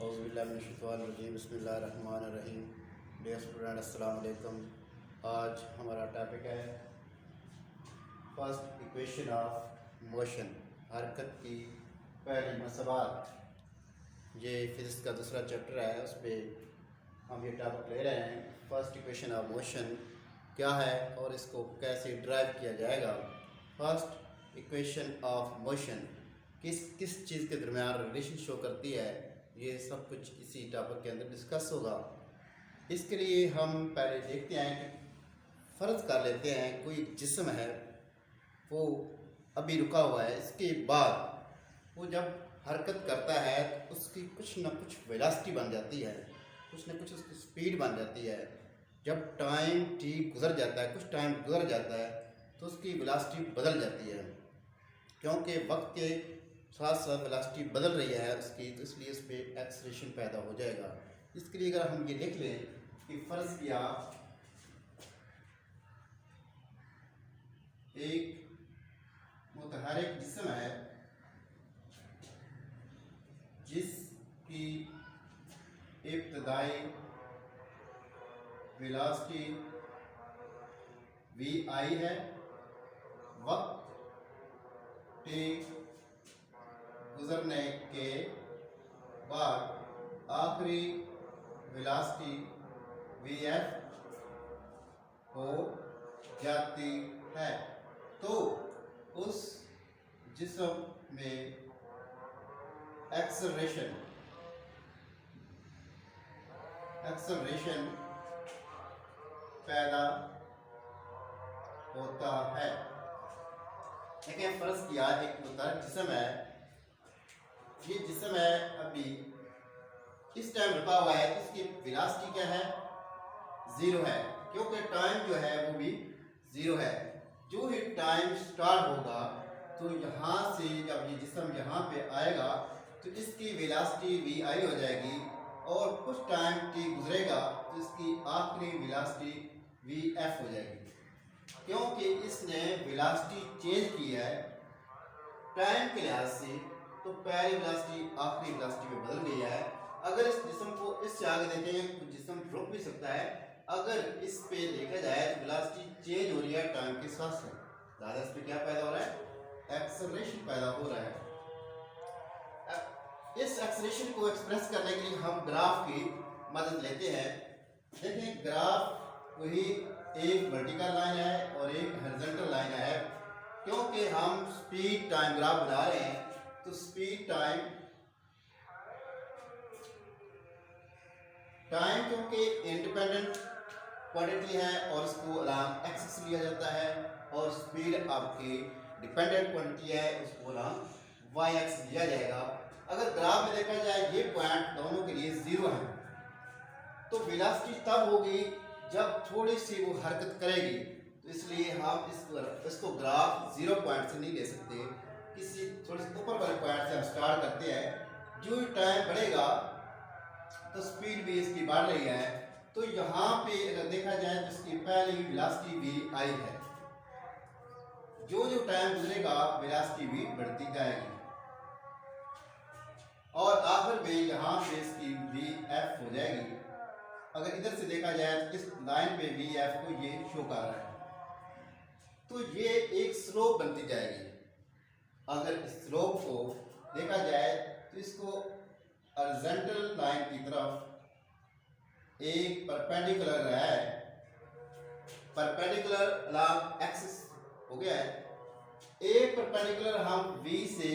औज़ुबिल्लाहिमिनश्शैतानिर्रजीम बिस्मिल्लाहिर्रहमानिर्रहीम। Dear student, अस्सलाम वालेकुम। आज हमारा टॉपिक है फर्स्ट इक्वेशन ऑफ मोशन, हरकत की पहली मसबात। ये फिज़िक्स का दूसरा चैप्टर है, उस पर हम ये टॉपिक ले रहे हैं। फर्स्ट इक्वेशन ऑफ मोशन क्या है और इसको कैसे ड्राइव किया जाएगा। फर्स्ट इक्वेशन ऑफ मोशन किस किस चीज़ के दरमियान रिलेशन शो करती है, ये सब कुछ इसी टॉपिक के अंदर डिस्कस होगा। इसके लिए हम पहले देखते हैं कि फ़र्ज़ कर लेते हैं कोई जिस्म है, वो अभी रुका हुआ है, इसके बाद वो जब हरकत करता है तो उसकी कुछ ना कुछ वेलोसिटी बन जाती है, कुछ ना कुछ उसकी स्पीड बन जाती है। जब टाइम टी गुजर जाता है, कुछ टाइम गुजर जाता है, तो उसकी वेलोसिटी बदल जाती है, क्योंकि वक्त के साथ साथ वेलोसिटी बदल रही है उसकी, तो इसलिए उस पर एक्सेलरेशन पैदा हो जाएगा। इसके लिए अगर हम ये लिख लें कि फ़र्ज़ किया एक मुतहरिक जिस्म है जिसकी इब्तदाई वेलोसिटी वी आई है, वक्त टी गुजरने के बाद आखिरी वेलोसिटी वी एफ हो जाती है, तो उस जिस्म में एक्सेलरेशन पैदा होता है। देखिए, फ़र्ज़ किया एक मुतहरिक जिस्म है, ये जिस्म है अभी इस टाइम रुका हुआ है, इसकी वेलोसिटी क्या है, ज़ीरो है, क्योंकि टाइम जो है वो भी ज़ीरो है। जो ही टाइम स्टार्ट होगा तो यहाँ से जब ये जिस्म यहाँ पे आएगा तो इसकी वेलोसिटी वी आई हो जाएगी, और कुछ टाइम टी गुजरेगा तो इसकी आखिरी वेलोसिटी वी एफ हो जाएगी, क्योंकि इसने वेलोसिटी चेंज की है टाइम के लिहाज से। तो पहली वेलोसिटी आखिरी वेलोसिटी में बदल गई है। अगर इस जिस्म को इससे आगे देखेंगे तो जिस्म रुक भी सकता है। अगर इस पे देखा जाए तो वेलोसिटी चेंज हो रही है टाइम के साथ साथ, ज़्यादा इस पे क्या पैदा हो रहा है, एक्सेलरेशन पैदा हो रहा है। इस एक्सेलरेशन को एक्सप्रेस करने के लिए हम ग्राफ की मदद लेते हैं। देखिए, ग्राफ वही एक वर्टिकल लाइन है और एक हॉरिजॉन्टल लाइन है, क्योंकि हम स्पीड टाइम ग्राफ बना रहे हैं, तो स्पीड टाइम क्योंकि इंडिपेंडेंट क्वांटिटी है और इसको अलोंग एक्सिस लिया जाता है, और स्पीड आपकी डिपेंडेंट क्वांटिटी है, उसको अलोंग वाई एक्सिस लिया जाएगा। अगर ग्राफ में देखा जाए ये पॉइंट दोनों के लिए ज़ीरो है, तो वेलोसिटी तब होगी जब थोड़ी सी वो हरकत करेगी। तो इसलिए हम इसको ग्राफ ज़ीरो पॉइंट से नहीं ले सकते, किसी थोड़े से ऊपर वाले पॉइंट से हम स्टार्ट करते हैं। जो टाइम बढ़ेगा तो स्पीड भी इसकी बढ़ रही है, तो यहाँ पे अगर देखा जाए तो इसकी पहली वेलोसिटी वी आई है, जो टाइम गुजरेगा वेलोसिटी भी बढ़ती जाएगी, और आखिर में यहाँ पे इसकी वी एफ हो जाएगी। अगर इधर से देखा जाए तो इस लाइन पे वी एफ को ये शो कर रहा है, तो ये एक स्लोप बनती जाएगी। अगर इस स्लोप को देखा जाए तो इसको हॉरिजॉन्टल लाइन की तरफ एक परपेंडिकुलर है, परपेंडिकुलर अलोंग एक्सिस हो गया है। एक परपेंडिकुलर हम V से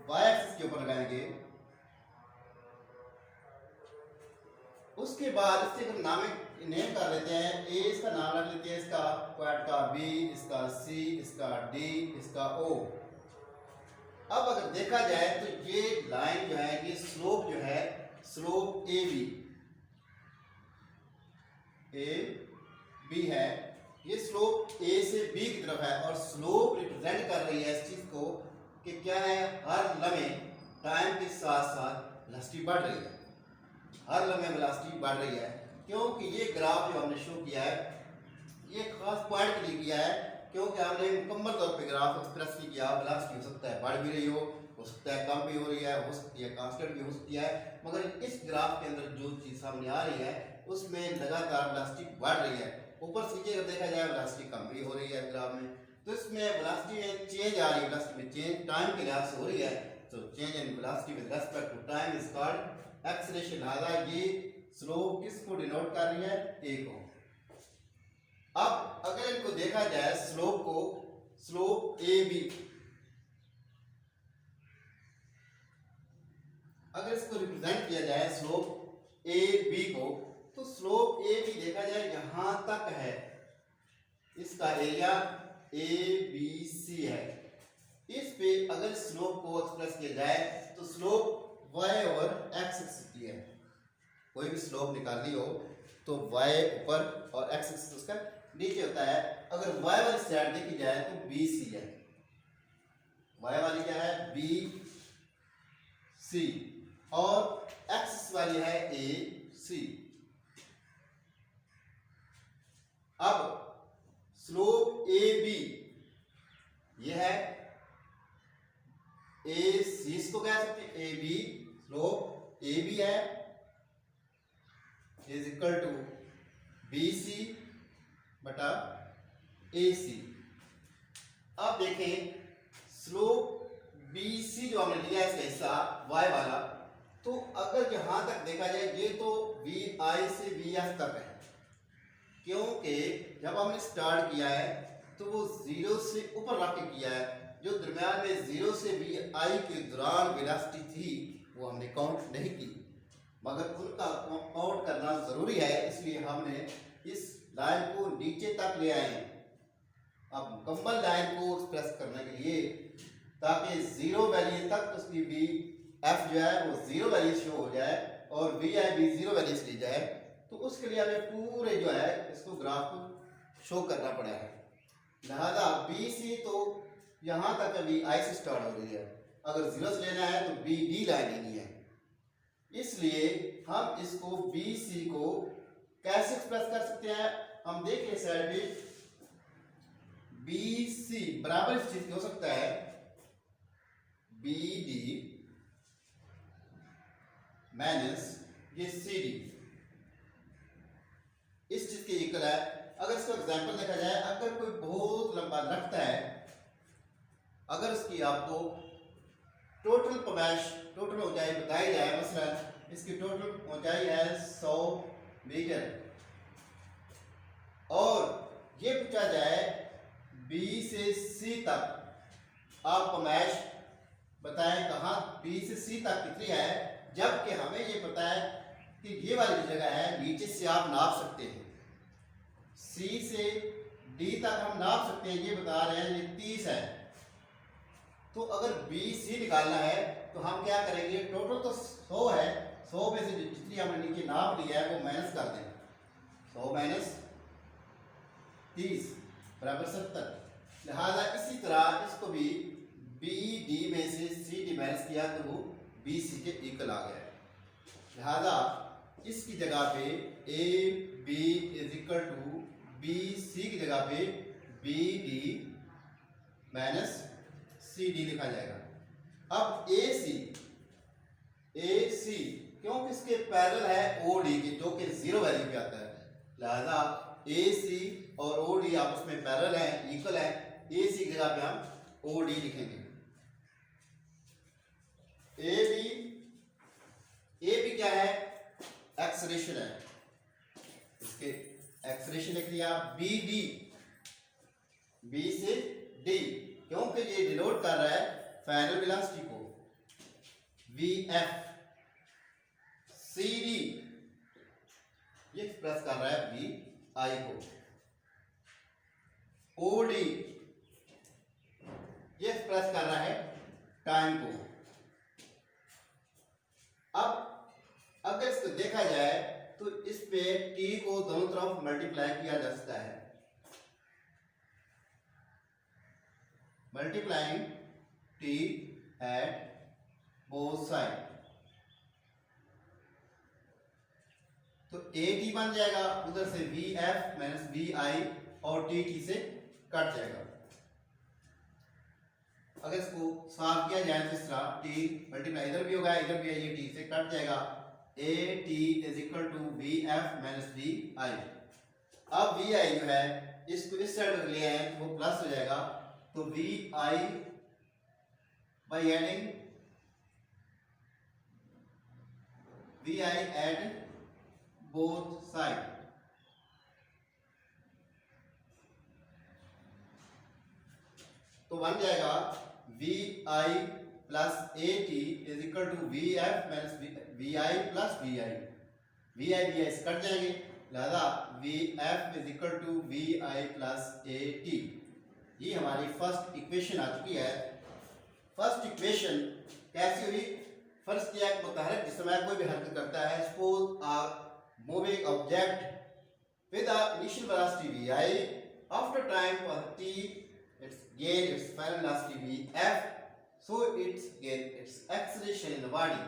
y एक्सिस के ऊपर लगाएंगे, उसके बाद इससे हम नेम कर लेते हैं। A इसका नाम रख लेते हैं, इसका क्वाड का B, इसका C, इसका D, इसका O। अब अगर देखा जाए तो ये लाइन जो है, ये स्लोप जो है, स्लोप ए बी है, ये स्लोप A से B की तरफ है, और स्लोप रिप्रेजेंट कर रही है इस चीज को कि क्या है, हर लम्हे टाइम के साथ साथ वेलोसिटी बढ़ रही है, हर लम्हे वेलोसिटी बढ़ रही है। क्योंकि ये ग्राफ जो हमने शो किया है ये खास पॉइंट के लिए किया है, क्योंकि हमने मुकम्मल तौर पे ग्राफ एक्सप्रेस नहीं किया। वेलोसिटी हो सकता है बढ़ भी रही हो, हो सकता है कम भी हो रही है, हो सकती है कांस्टेंट भी हो सकती है, मगर इस ग्राफ के अंदर जो चीज़ सामने आ रही है उसमें लगातार वेलोसिटी बढ़ रही है। ऊपर से नीचे अगर देखा जाए वेलोसिटी कम भी हो रही है ग्राफ में, तो इसमें वेलोसिटी में चेंज आ रही है, वेलोसिटी में चेंज टाइम के लिहाज से हो रही है। तो change in velocity with respect to time is called acceleration. लिहाजा ये स्लोप किसको डिनोट कर रही है? ए को। अब अगर इनको देखा जाए स्लोप को, स्लोप ए बी, अगर इसको रिप्रेजेंट किया जाए स्लोप ए बी को, तो स्लोप ए बी देखा जाए यहां तक है, इसका एरिया ए बी सी है। इस पे अगर स्लोप को एक्सप्रेस किया जाए तो slope Y over X axis है। कोई भी स्लोप निकालनी हो तो वाई ऊपर और एक्स एक्सिस उसका नीचे होता है। अगर वाई वाली साइड देखी जाए तो बी सी है, वाई वाली क्या है? बी सी, और एक्सिस वाली है ए सी। अब स्लोप ए बी ये है ए सी, इसको कह सकते हैं A B, slope A B है is equal to B C बटा ए सी। अब देखें स्लोप बी सी जो हमने लिया है इसका हिस्सा वाई वाला, तो अगर यहां तक देखा जाए ये तो वी आई से वी एफ तक है, क्योंकि जब हमने स्टार्ट किया है तो वो जीरो से ऊपर रख के किया है। जो दरम्यान में जीरो से वी आई के दौरान वेलोसिटी थी वो हमने काउंट नहीं की, मगर उनका काउंट करना जरूरी है, इसलिए हमने इस लाइन को नीचे तक ले आए। अब मुकम्मल लाइन को एक्सप्रेस करने के लिए, ताकि जीरो वैल्यू तक उसकी वी एफ जो है वो जीरो वैल्यू शो हो जाए और वी आई भी जीरो वैल्यू ली जाए, तो उसके लिए हमें पूरे जो है इसको ग्राफ को शो करना पड़ा है। लिहाजा बी सी तो यहाँ तक वी आई से स्टार्ट हो रही है, अगर जीरो से लेना है तो बी डी लाइन लेनी है, इसलिए हम इसको बी सी को कैसे एक्सप्रेस कर सकते हैं? हम देखें साइड में बी सी बराबर इस चीज हो सकता है बी डी माइनस ये सी डी, इस चीज के इक्वल है। अगर इसको एग्जांपल देखा जाए, अगर कोई बहुत लंबा रखता है, अगर उसकी आपको टोटल ऊंचाई बताई जाए, मसलन इसकी टोटल ऊंचाई है 100 मीटर, और ये पूछा जाए बी से सी तक, आप पैमाइश बताएं कहाँ बी से सी तक कितनी है, जबकि हमें ये पता है कि ये वाली जगह है नीचे से आप नाप सकते हैं, सी से डी तक हम नाप सकते हैं, ये बता रहे हैं ये 30 है। तो अगर बी सी निकालना है तो हम क्या करेंगे? टोटल तो 100 है, 100 में से जितनी हमने नीचे नाप लिया है वो माइनस कर दें, 100 माइनस 30 बराबर 70। लिहाजा इसी तरह इसको भी बी डी में से सी डी माइनस किया तो वो बी सी के इक्वल आ गया। लिहाजा इसकी जगह पे A B is equal to B C की जगह पे B D minus C D लिखा जाएगा। अब ए सी क्योंकि इसके पैरेलल है ओ डी के, जो कि जीरो वैल्यू पे आता है, लिहाजा ए सी और ओ डी आपस में पैरेलल है, इक्वल है, ए सी की जगह पे हम ओ डी लिखेंगे। ए बी क्या है? एक्सेलरेशन है, इसके एक्सेलरेशन लिख लिया। बी डी, बी से डी, क्योंकि ये डिनोट कर रहा है फाइनल वेलोसिटी को। वी एफ, सी डी ये एक्सप्रेस कर रहा है वी आई को। ओ डी ये एक्सप्रेस कर रहा है टाइम को। अब अगर इसको देखा जाए तो इस पे टी को दोनों तरफ मल्टीप्लाई किया जा सकता है, multiplying T at both side, तो ए टी बन जाएगा, उधर से वी एफ माइनस वी आई और टी टी से कट जाएगा। अगर इसको साफ किया जाए तो इस तरह टी मल्टीप्लाई इधर भी होगा इधर भी है, ये टी से कट जाएगा, A T is equal to V F minus V I. अब वी आई जो है इसको इस साइड ले आए तो वो प्लस हो जाएगा, तो V I by adding V I add both side, तो बन जाएगा V I plus A T is equal to V F minus V I plus V I. V I cut जाएंगे, लिहाजा V F is equal to V I plus A T. ये हमारी first equation आ चुकी है। First equation कैसी हुई? फर्ज किया एक मुतहरक जिसम कोई भी हरकत करता है, suppose a moving object with a initial velocity V I, after time for T its gain its final velocity vf, so its gain its acceleration in the body।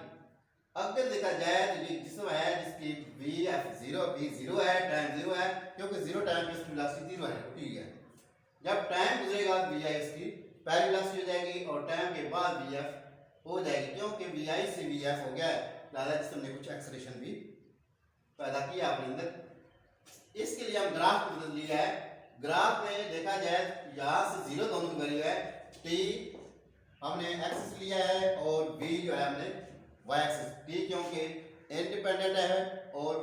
अगर देखा जाए तो ये जिस्म है जिसकी vf 0 है, टाइम 0 है, क्योंकि 0 टाइम पे इसकी वेलोसिटी 0 है, ठीक है। जब टाइम गुजरेगा vi इसकी पहली वेलोसिटी हो जाएगी और टाइम के बाद vf हो जाएगी, क्योंकि vi से vf हो गया है, लिहाजा जिस्म ने कुछ एक्सेलरेशन भी पैदा किया अपने अंदर। इसके लिए हम ग्राफ को बदल लिया है। ग्राफ में देखा जाए यहाँ से 0 दोनों की वैल्यू है, t हमने एक्सिस लिया है और v जो है हमने y एक्सिस, t क्योंकि इंडिपेंडेंट है और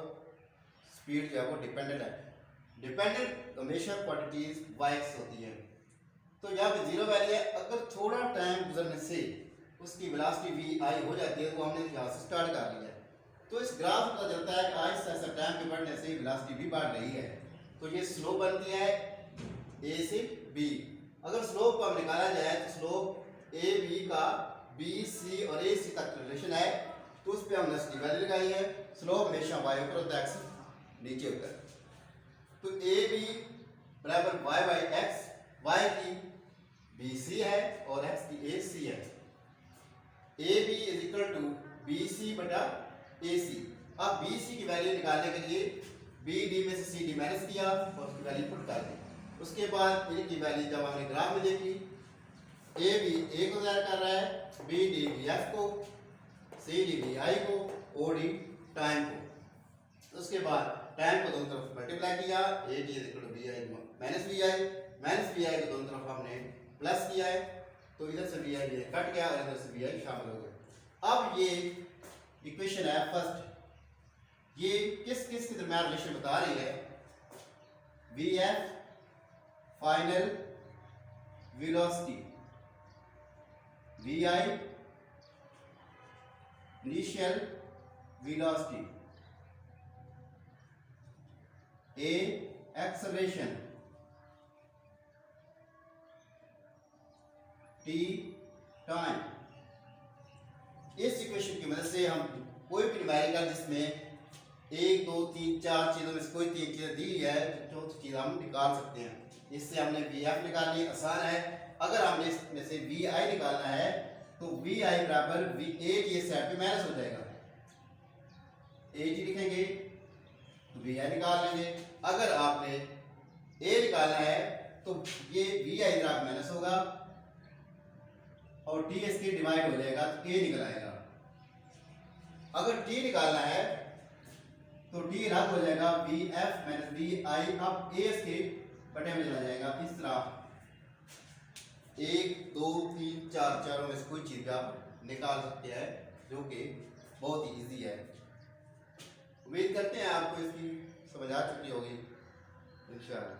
स्पीड जो है वो डिपेंडेंट है। डिपेंडेंट हमेशा क्वांटिटीज y एक्सिस होती है, तो यहाँ पे 0 वैल्यू है। अगर थोड़ा टाइम गुजरने से उसकी वेलोसिटी v i हो जाती है, तो हमने यहाँ से स्टार्ट कर लिया है, तो इस ग्राफ से पता चलता है कि आहिस्ता आहिस्ता टाइम के बढ़ने से वेलोसिटी भी बढ़ रही है, तो ये स्लोप बनती है a से b। अगर स्लोप को हम निकाला जाए तो स्लोप ए बी का बी सी और ए सी तक रिलेशन है, तो उस पर हमने इसकी वैल्यू लगाई है। स्लोप हमेशा y ऊपर होता है, एक्स नीचे होता है, तो ए बी बराबर y बाई एक्स, y की बी सी है और x की ए सी है। A B is equal to B C बटा ए सी। अब बी सी की वैल्यू निकालने के लिए बी डी में से सी डी माइनस किया और उसकी वैल्यू पुट कर दी। उसके बाद इनकी वैल्यू जब हमने ग्राफ में देखी, ए बी ए को ज़ाहिर कर रहा है, बी डी बी एफ को, सी डी बी आई को, ओ डी टाइम को। उसके बाद टाइम को दोनों तरफ मल्टीप्लाई किया, A D is equal to B I minus V I को दोनों तरफ हमने प्लस किया है, तो इधर से बी आई कट गया और इधर से बी आई शामिल हो गया। अब ये इक्वेशन है फर्स्ट, ये किस किस के दरमियान रिलेशन बता रही है? V F final velocity, V I initial velocity, A acceleration, T time. इस इक्वेशन की मदद से हम कोई भी न्यूमेरिकल जिसमें 1 2 3 4 चीज़ों में से कोई 3 चीज़ें दी है, तो चौथी चीज़ हम निकाल सकते हैं। इससे हमने वी एफ निकालनी आसान है। अगर हमने इसमें से वी आई निकालना है तो वी आई बराबर वी ए टी इस साइड पे माइनस हो जाएगा, ए टी लिखेंगे तो वी आई निकाल लेंगे। अगर आपने ए निकालना है तो ये वी आई इधर माइनस होगा और टी इसके डिवाइड हो जाएगा तो ए निकल आएगा। अगर टी निकालना है तो टी रद्द हो जाएगा, we F minus V I, अब ए इसके बटे में चला जाएगा। इस तरह 1 2 3 4 चारों में से कोई चीज़ आप निकाल सकते हैं, जो कि बहुत ही ईजी है। उम्मीद करते हैं आपको इसकी समझ आ चुकी होगी इंशाअल्लाह।